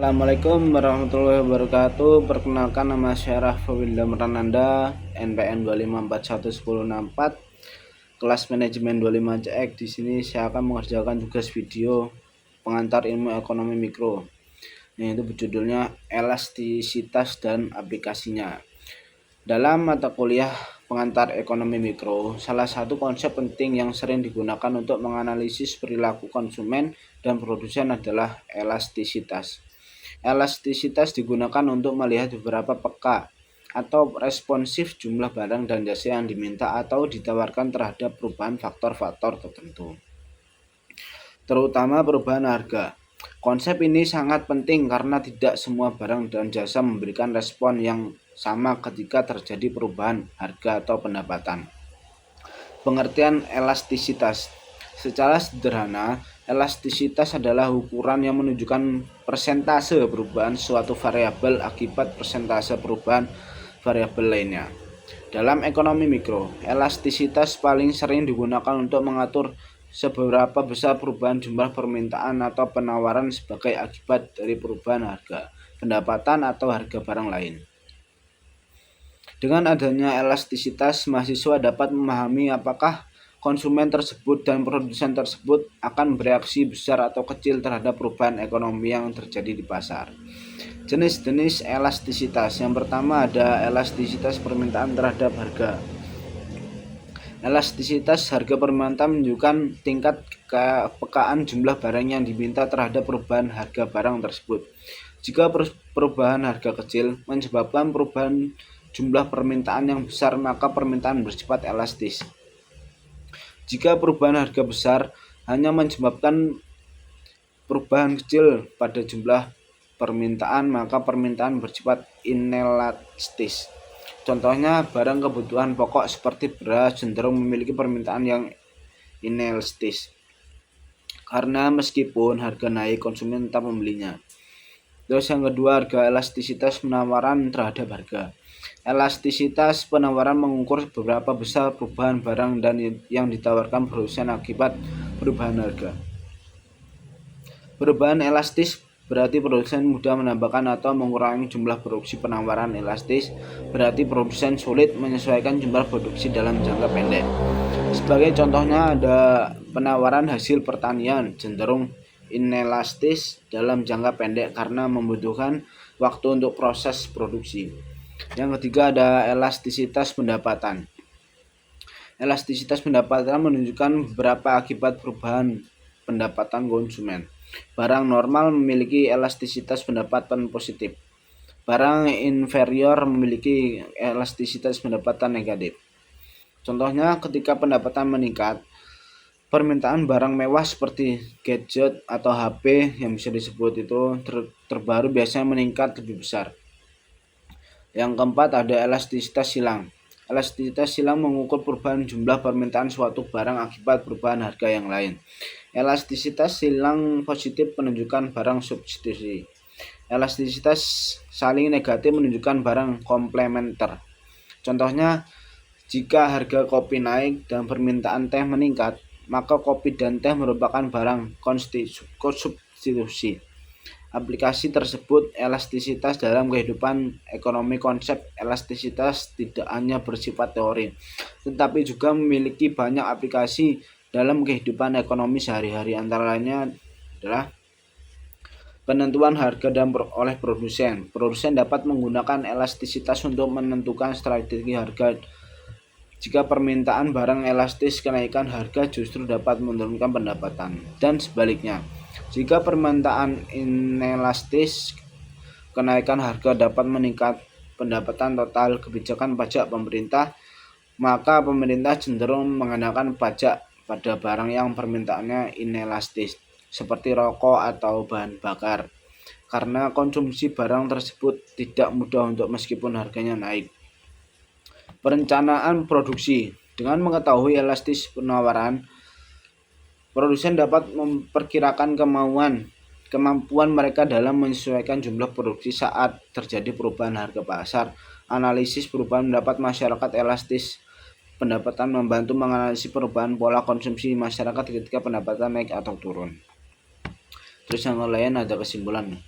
Assalamualaikum warahmatullahi wabarakatuh. Perkenalkan, nama saya Rafawilda Merananda, NPM 2541104, kelas manajemen 25 CX. Di sini saya akan mengerjakan tugas video pengantar ilmu ekonomi mikro, yaitu berjudulnya elastisitas dan aplikasinya. Dalam mata kuliah pengantar ekonomi mikro, salah satu konsep penting yang sering digunakan untuk menganalisis perilaku konsumen dan produsen adalah elastisitas. Elastisitas digunakan untuk melihat beberapa peka atau responsif jumlah barang dan jasa yang diminta atau ditawarkan terhadap perubahan faktor-faktor tertentu, terutama perubahan harga. Konsep ini sangat penting karena tidak semua barang dan jasa memberikan respon yang sama ketika terjadi perubahan harga atau pendapatan. Pengertian elastisitas. Secara sederhana, elastisitas adalah ukuran yang menunjukkan persentase perubahan suatu variabel akibat persentase perubahan variabel lainnya. Dalam ekonomi mikro, elastisitas paling sering digunakan untuk mengatur seberapa besar perubahan jumlah permintaan atau penawaran sebagai akibat dari perubahan harga, pendapatan, atau harga barang lain. Dengan adanya elastisitas, mahasiswa dapat memahami apakah konsumen tersebut dan produsen tersebut akan bereaksi besar atau kecil terhadap perubahan ekonomi yang terjadi di pasar. Jenis-jenis elastisitas. Yang pertama ada elastisitas permintaan terhadap harga. Elastisitas harga permintaan menunjukkan tingkat kepekaan jumlah barang yang diminta terhadap perubahan harga barang tersebut. Jika perubahan harga kecil menyebabkan perubahan jumlah permintaan yang besar, maka permintaan bersifat elastis. Jika perubahan harga besar hanya menyebabkan perubahan kecil pada jumlah permintaan, maka permintaan bersifat inelastis. Contohnya, barang kebutuhan pokok seperti beras cenderung memiliki permintaan yang inelastis, karena meskipun harga naik, konsumen tetap membelinya. Terus yang kedua, harga elastisitas penawaran terhadap harga. Elastisitas penawaran mengukur seberapa besar perubahan barang dan yang ditawarkan produsen akibat perubahan harga. Perubahan elastis berarti produsen mudah menambahkan atau mengurangi jumlah produksi. Penawaran elastis berarti produsen sulit menyesuaikan jumlah produksi dalam jangka pendek. Sebagai contohnya ada penawaran hasil pertanian cenderung inelastis dalam jangka pendek karena membutuhkan waktu untuk proses produksi. Yang ketiga ada elastisitas pendapatan. Elastisitas pendapatan menunjukkan beberapa akibat perubahan pendapatan konsumen. Barang normal memiliki elastisitas pendapatan positif. Barang inferior memiliki elastisitas pendapatan negatif. Contohnya, ketika pendapatan meningkat, permintaan barang mewah seperti gadget atau HP yang bisa disebut itu terbaru biasanya meningkat lebih besar. Yang keempat ada elastisitas silang. Elastisitas silang mengukur perubahan jumlah permintaan suatu barang akibat perubahan harga yang lain. Elastisitas silang positif menunjukkan barang substitusi. Elastisitas saling negatif menunjukkan barang komplementer. Contohnya, jika harga kopi naik dan permintaan teh meningkat, maka kopi dan teh merupakan barang substitusi. Aplikasi tersebut elastisitas dalam kehidupan ekonomi. Konsep elastisitas tidak hanya bersifat teori, tetapi juga memiliki banyak aplikasi dalam kehidupan ekonomi sehari-hari. Antara lainnya adalah penentuan harga dan oleh produsen. Produsen dapat menggunakan elastisitas untuk menentukan strategi harga. Jika permintaan barang elastis, kenaikan harga justru dapat menurunkan pendapatan, dan sebaliknya. Jika permintaan inelastis, kenaikan harga dapat meningkat pendapatan total. Kebijakan pajak pemerintah, maka pemerintah cenderung mengenakan pajak pada barang yang permintaannya inelastis, seperti rokok atau bahan bakar, karena konsumsi barang tersebut tidak mudah untuk meskipun harganya naik. Perencanaan produksi. Dengan mengetahui elastis penawaran, produsen dapat memperkirakan kemampuan mereka dalam menyesuaikan jumlah produksi saat terjadi perubahan harga pasar. Analisis perubahan pendapat masyarakat. Elastis pendapatan membantu menganalisis perubahan pola konsumsi masyarakat ketika pendapatan naik atau turun. Terus yang lain ada kesimpulan.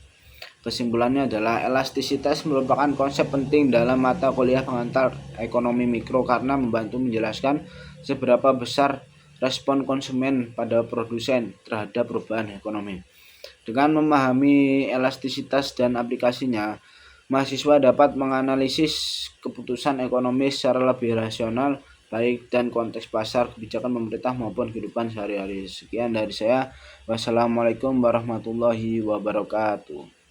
Kesimpulannya adalah elastisitas merupakan konsep penting dalam mata kuliah pengantar ekonomi mikro karena membantu menjelaskan seberapa besar respon konsumen pada produsen terhadap perubahan ekonomi. Dengan memahami elastisitas dan aplikasinya, mahasiswa dapat menganalisis keputusan ekonomi secara lebih rasional, baik dan konteks pasar, kebijakan pemerintah maupun kehidupan sehari-hari. Sekian dari saya. Wassalamualaikum warahmatullahi wabarakatuh.